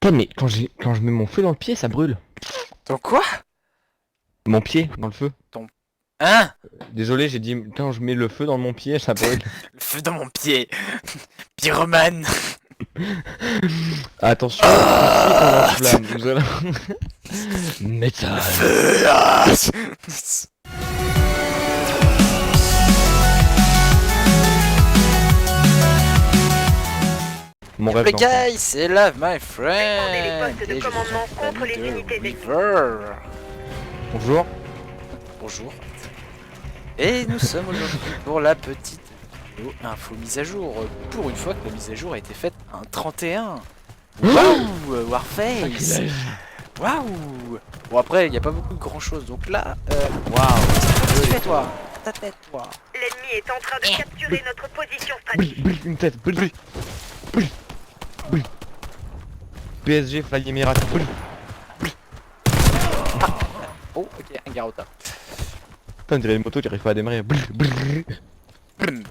Putain, mais quand je mets mon feu dans le pied, ça brûle. Ton quoi? Mon pied dans le feu. Hein? Désolé, j'ai dit quand je mets le feu dans mon pied, ça brûle. Le feu dans mon pied. Pyromane. Attention, ici on enflamme. Nous allons... Métal. Ah. Mon rêve Les d'enfant. guys, c'est Love My Friend. Défendez les postes de Et je commandement suis contre les ami de unités ennemies. River. Bonjour. Bonjour. Et nous sommes aujourd'hui pour la petite vidéo info mise à jour. Pour une fois que la mise à jour a été faite un 31. Waouh, Warface. Sacrilège. Waouh. Bon après, il n'y a pas beaucoup de grand chose. Donc là, Waouh. qu'est-ce que tu fais toi? Ta tête toi. L'ennemi est en train de capturer notre position Brûle, stratégique. brûle, une tête, brûle, brûle. Brûle. Brûle. PSG, Fly Emirates, brûle. Oh, ok, un Garota. Putain, on dirait une moto qui arrive pas à démarrer. Brûle, brûle. L'ennemi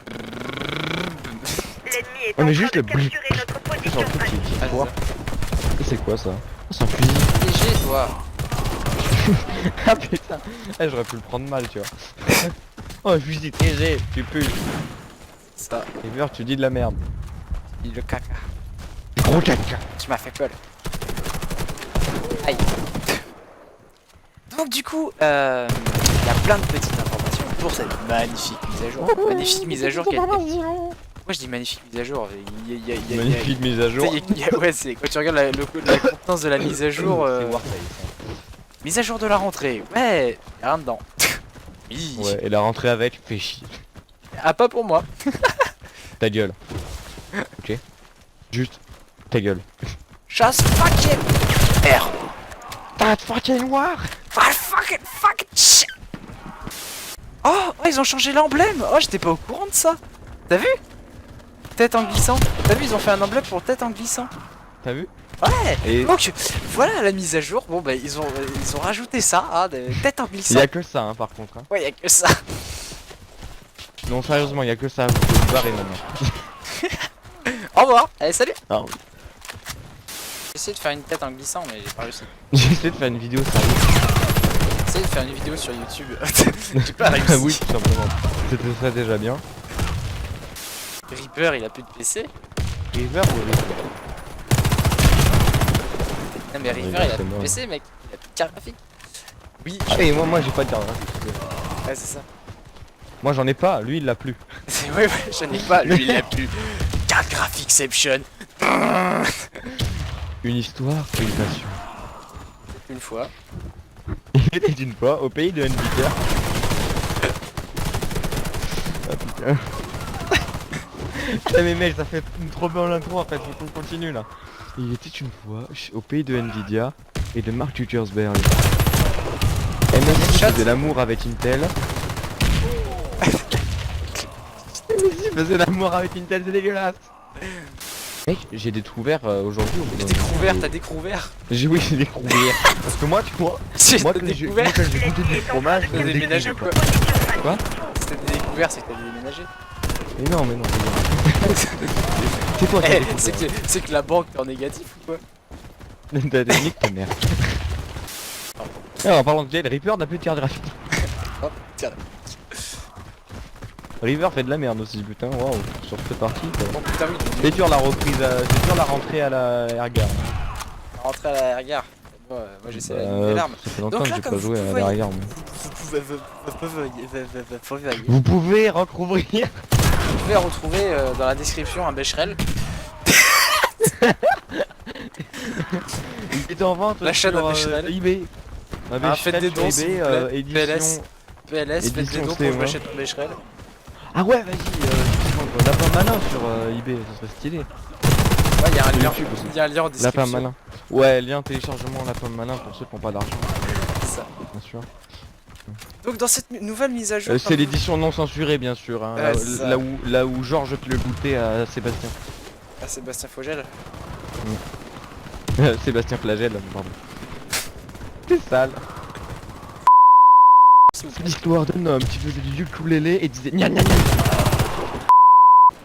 est Oh, en mais train juste de le bruit. capturer notre C'est un position truc stratégique. qui Ah, quoi? C'est quoi ça? Oh, c'est un fusil. Léger toi. Ah putain. Eh, j'aurais pu le prendre mal, tu vois. Oh, un fusil TG, tu pues. Ça, River, tu dis de la merde. il le caca. Gros caca. Tu m'as fait peur. Aïe. Donc du coup, il y a plein de petites informations pour cette magnifique mise à jour. Magnifique mise à jour qui a été... Moi je dis magnifique mise à jour. Magnifique mise à jour. Ouais, c'est quand tu regardes la contenance de la mise à jour. C'est Warface. Mise à jour de la rentrée. Ouais, y'a rien dedans. Oui. Ouais, et la rentrée avec, fait chier. Ah, pas pour moi. Ta gueule. Ok. Juste, ta gueule. Just fucking. Merde. That fucking war. Ah, fucking shit. Oh, ils ont changé l'emblème. Oh, j'étais pas au courant de ça. T'as vu? Tête en glissant. T'as vu, ils ont fait un emblème pour tête en glissant. T'as vu? Ouais. Et Donc voilà la mise à jour. Bon bah ils ont rajouté ça, hein, de tête en il glissant. y a que ça, hein, par contre. Hein. Ouais, y a que ça. Non, sérieusement, il y a que ça. Vous pouvez vous barrer maintenant. Au revoir. Allez, salut. Ah, oui. J'ai essayé de faire une tête en glissant, mais j'ai pas réussi. J'ai essayé de faire une vidéo sérieuse. J'ai essayé de faire une vidéo sur YouTube. J'ai pas réussi. Ah oui, tout simplement. C'était ça déjà bien. Reaper, il a plus de PC. River ou River? Non mais Reaper, Reaper, il a c'est plus de mort. PC, mec. Il a plus de carte graphique. Oui. Ah, et moi j'ai pas de carte graphique. Ouais, c'est ça. Moi j'en ai pas, lui il l'a plus. Ouais, j'en ai pas. Lui, il a plus. Carte graphicception. Une histoire, une passion. Une fois. Il était une fois au pays de Nvidia. Ah putain. Putain mais mec, ça fait une trop belle intro en fait, faut qu'on continue là. Il était une fois au pays de Nvidia et de Mark Zuckerberg. MSI faisait l'amour avec Intel. MSI faisait l'amour avec Intel, c'est dégueulasse. Mec, j'ai découvert aujourd'hui. J'ai découvert, t'as découvert. Oui, j'ai découvert. Parce que moi, tu vois, J'ai moi quand j'ai découvert. quand j'ai goûté du fromage, T'as je le déménagé ou découvre. quoi? Quoi? C'était des découvertes, c'est que t'as déménagé. Mais non, mais non. C'est toi qui as Eh, découvert. c'est que la banque t'es en négatif ou quoi? T'as des niques ta mère. Alors, en parlant de Jade, Reaper n'a plus de carte graphique. Hop, tiens. River fait de la merde aussi, putain, waouh, sur cette partie. Bon putain oui, C'est dur la reprise, c'est dur la rentrée à la Airgare. rentrer à la regard. Moi j'essaie d'aligner l'arme. Ça fait longtemps Donc que là, j'ai comme pas vous joué à pouvez- la Airgare. Vous Vous pouvez recouvrir. pouvez retrouver dans la description un Becherel. Il était en vente L'achat sur d'un Becherel. eBay. Faites des dons s'il vous plaît. édition. PLS, faites des Édition dons pour C, que je ouais. m'achète un Becherel. Ah ouais, vas-y, Lapin Malin sur eBay, ça serait stylé. Ouais, il y a un lien. YouTube aussi. Il y a un lien en Lapin description. Malin. Ouais, lien téléchargement Lapin Malin pour ceux qui n'ont pas d'argent, C'est ça. bien sûr. Donc dans cette nouvelle mise à jour. C'est l'édition non censurée, bien sûr. Hein, Ouais, c'est ça. là où Georges le goûtait à Sébastien. Ah, Sébastien Fogel. Sébastien Flagel, pardon. C'est sale. C'est l'histoire d'un homme qui faisait du ukulélé et disait gna gna gna.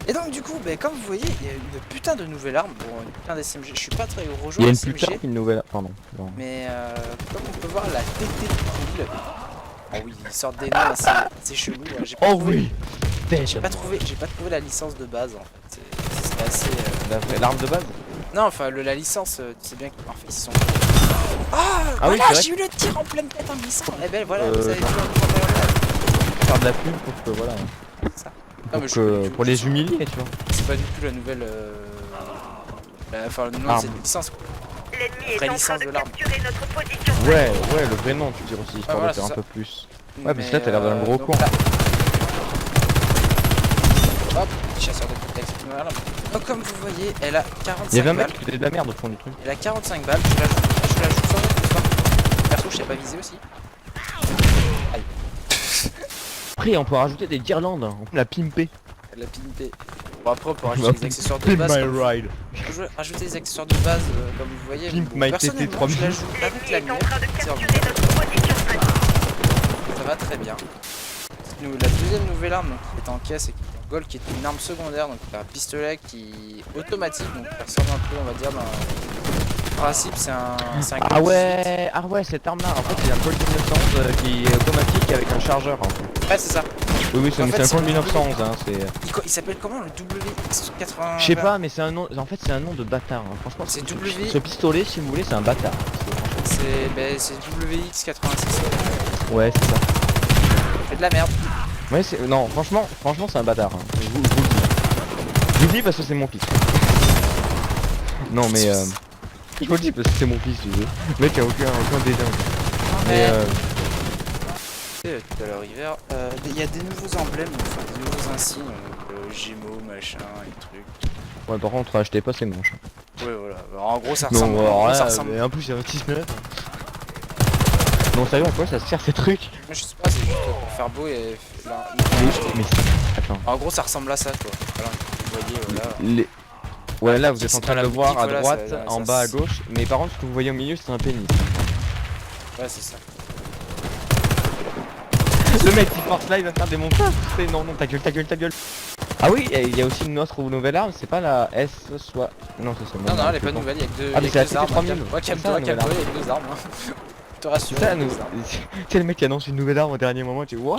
Et donc du coup, comme vous voyez, il y a une putain de nouvelle arme, bon une putain d'SMG, je suis pas très gros Il joueur y a une SMG, putain qu'une nouvelle. Pardon. Non. mais comme on peut voir la TT cool. Oh oui, ils sortent des noms assez chelous, hein. J'ai pas Oh trouvé- oui. J'ai pas trouvé la licence de base en fait, c'est assez... L'arme de base. Non, enfin la licence, tu sais bien que en fait ils sont... Ah, Ah oui, voilà, c'est vrai. j'ai eu le tir en pleine tête en glissant. Eh ben voilà, Euh, vous avez vu un peu Faire de la pub pour que voilà. ça. Pour, Non, mais je suis pas du tout- pour les humilier, tu vois. C'est pas du tout la nouvelle... Enfin, le nom de Arme. cette licence. L'ennemi Vraie est en train licence de de l'arme. capturer notre position. Ouais, le vrai nom, tu dis aussi, histoire voilà, de faire c'est un ça. peu plus. Ouais, parce que là, t'as l'air d'un gros donc con. là- Hop, petit chasseur de tête avec cette nouvelle arme. Donc comme vous voyez, elle a Il y 45 avait un balles. mec qui faisait de la merde au fond du truc. Elle a 45 balles, je la joue sans autre histoire. Perso, je sais pas viser aussi. Aïe, Après, on peut rajouter des guirlandes, on peut la pimper. elle a pimpé. Bon après, on peut rajouter des accessoires de Pimp base. my Comme... ride. on peut rajouter des accessoires de base, comme vous voyez. Pimp Bon, my personnellement, TT 3000. je la joue avec L'ennemi la est en mienne. train de c'est capturer notre position stratégique. Ça va très bien. La deuxième nouvelle arme donc, qui est en caisse et qui est en gold, qui est une arme secondaire, donc un pistolet qui est automatique, donc ça ressemble un peu, on va dire, dans le principe, c'est un Ah gold ouais, cette arme là, en fait, c'est un Colt 1911 qui est automatique avec un chargeur. En fait. 18. Ouais, c'est ça. Oui, En mais fait, c'est un c'est Colt le 1911, hein, c'est... Il s'appelle comment le WX80? Je sais pas, mais c'est un nom, en fait, c'est un nom de bâtard. Hein. Franchement, C'est ce- W. Ce pistolet, si vous voulez, c'est un bâtard. C'est WX86. Ouais, c'est ça. C'est de la merde. Ouais, c'est... Non, franchement, c'est un bâtard. Hein. Je vous le dis. Je vous le dis parce que c'est mon fils. Non, mais... Je vous le dis parce que c'est mon fils, tu veux. Le mec a aucun dédain. Mais Tout à l'heure hiver, il y a des nouveaux emblèmes, enfin des nouveaux insignes, Gémeaux, machin et trucs. Ouais, par contre, achetez pas, c'est moche. Ouais, voilà. Alors, en gros, ça ressemble. Non, en gros, alors ça là, ressemble. mais en plus, il y a un 6-9. Non, sérieux, à quoi ça sert ces trucs? Moi, je sais pas, c'est juste pour faire beau et. Là, Mais attends. en gros, ça ressemble à ça, quoi. Voilà, vous voyez, voilà. Les... Ouais, là, vous êtes C'est en dans train de la le voir boutique, à voilà, droite, ça- en ça- bas à gauche. Mais par contre, ce que vous voyez au milieu, c'est un pénis. Ouais, c'est ça. Le mec qui force là, il va faire des montages. Non, ta gueule. Ah oui, et il y a aussi une autre nouvelle arme, c'est pas la S soit. Non, c'est ça. Non, elle est pas nouvelle, il y a que deux, Ah, mais il y a c'est que la deux armes. TT3000. Ouais, C'est ça, calme-toi, la nouvelle calme-toi, il y a que deux armes. Hein. Je te rassure. C'est ça, il y a nous. que deux armes. Tu sais, le mec qui annonce une nouvelle arme au dernier moment, tu dis what?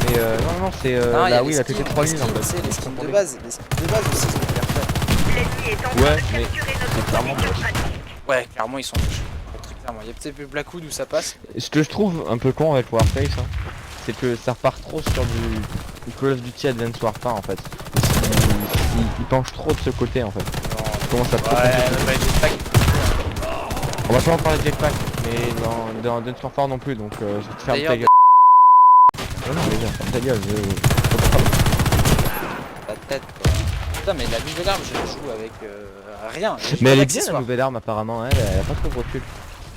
Mais non, c'est Non, il y a la les oui, la skins, TT3000 en les skins, fait. les skins de base. Les skins de base aussi, ils ont l'air fun. L'ennemi est en train Ouais, de mais capturer c'est notre clairement position moche. stratégique. Ouais, clairement, ils sont moches. Très clairement. Il y a peut-être le Blackwood où ça passe. Ce que je trouve un peu con avec Warface, hein, c'est que ça repart trop sur du Call of Duty Advanced Warfare en fait. Il penche trop de ce côté en fait. Comment ça trop Ouais, compliqué. bah, jetpack. On va pas en parler de jetpack, mais dans Advanced Warfare non plus, donc je vais te ferme ta D'ailleurs, gueule. Oh non, mais viens, ferme ta gueule. La tête, quoi. Putain, mais la nouvelle arme, je la joue avec rien. Je joue Mais elle pas est bien la d'accessoires. nouvelle arme apparemment, elle a pas trop de recul.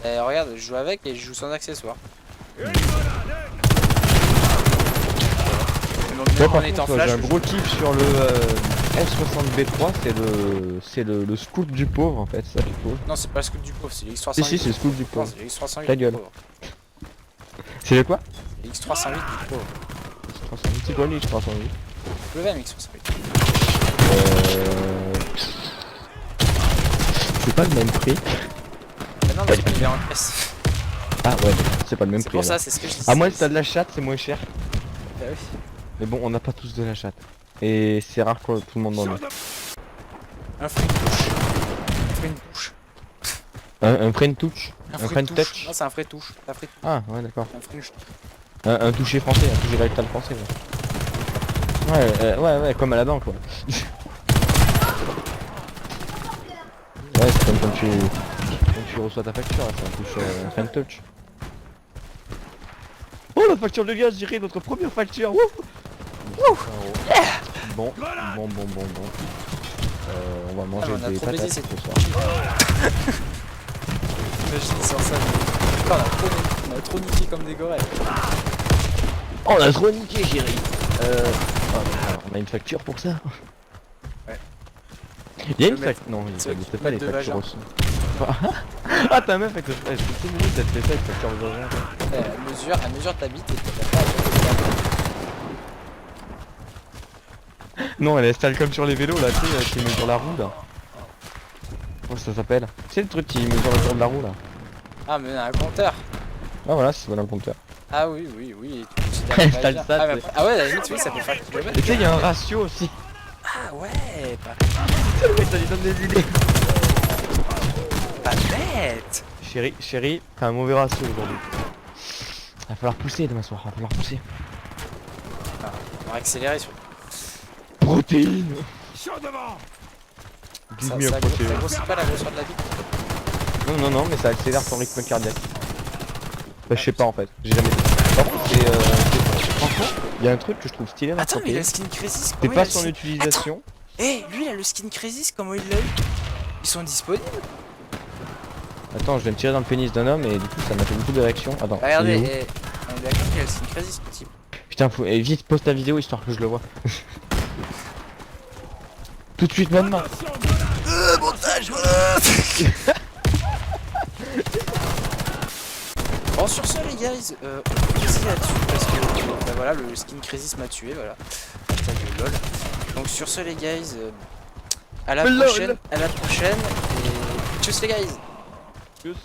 Regarde, je joue avec et je joue sans accessoires. Moi par On est en contre, j'ai flash. un gros kiff sur le S60B3, c'est le scoop du pauvre en fait, ça du pauvre. Non, c'est pas le scoop du pauvre, c'est le X308. Si, c'est le scoop du Non, pauvre. c'est le X308 Ta du gueule. pauvre. C'est le quoi? Le X308 du pauvre. C'est quoi le X308? Le même X308. C'est pas le même prix. Ah non, mais il est en caisse. Ah ouais, c'est pas le même C'est prix. pour ça, alors. c'est ce que je dis. À moins que t'as de la chatte, c'est moins cher. Bah oui. Mais bon, on n'a pas tous de la chatte. Et c'est rare que tout le monde en ait. Un French touch. Un French touch. Un French touch. Un French French touch. Non, c'est un French touch. Un French touch. Ah ouais, d'accord. Un French touch. Un toucher français, un toucher rectal français. Ouais, comme à la banque, ouais. Ouais, c'est comme quand tu reçois ta facture, là, c'est un touche French touch. Oh, la facture de gaz, j'irai notre première facture. Wouh. Bon. On va manger Ah, on a des trop baisé patates cette ce soir. Imagine sans ça. Putain, on a trop niqué comme des gorilles. Oh, on a trop niqué, chérie. On a une facture pour ça. Ouais. Il y a une Le mec- facture. Non, ceux il qui n'existe pas les mettent de factures vagin. aussi. Ah, ta meuf avec le. C'est mignon cette fait ça avec facture de vagin. Elle mesure ta bite et t'as pas à Non, elle installe comme sur les vélos là, tu sais, qui mesure la roue là. Comment ça s'appelle? C'est le truc qui mesure la tour de la roue là. Ah, mais un compteur. Ah voilà, c'est voilà le compteur. Ah oui, oui, oui. Tu considères Elle que installe bien. ça, Ah, mais c'est- après- ah ouais, à la limite, oui, ça peut faire kilomètre. Et tu sais, il y a un ratio aussi. Ah ouais, Ça lui donne des idées. pas bête. Chérie, t'as un mauvais ratio aujourd'hui. Va falloir pousser demain soir, va falloir pousser. On va accélérer sur. Protéines. Give Ça, me a ça protéine. grossit pas la grosseur de la vie. Non, mais ça accélère ton rythme cardiaque. Bah, je sais pas en fait, j'ai jamais fait. Par contre, franchement, il y a un truc que je trouve stylé dans Attends, ce mais il a pays. le skin Crisis. C'est Comment il a pas le son skin- utilisation. Eh, lui, il a le skin Crisis. Comment il l'a eu? Ils sont disponibles. Attends, je vais me tirer dans le pénis d'un homme et du coup ça m'a fait beaucoup de réactions. Attends, Regardez, il est où on est d'accord qu'il a le skin Crisis, ce type. Putain, faut... eh, vite, poste ta vidéo histoire que je le vois. Tout de suite maintenant. Montage. Bon, sur ce, les guys, on peut passer là-dessus parce que bah, voilà, le skin Crisis m'a tué, voilà. Hashtag lol. Donc sur ce, les guys, à la Lol. prochaine, et tchuss les guys. Tchuss.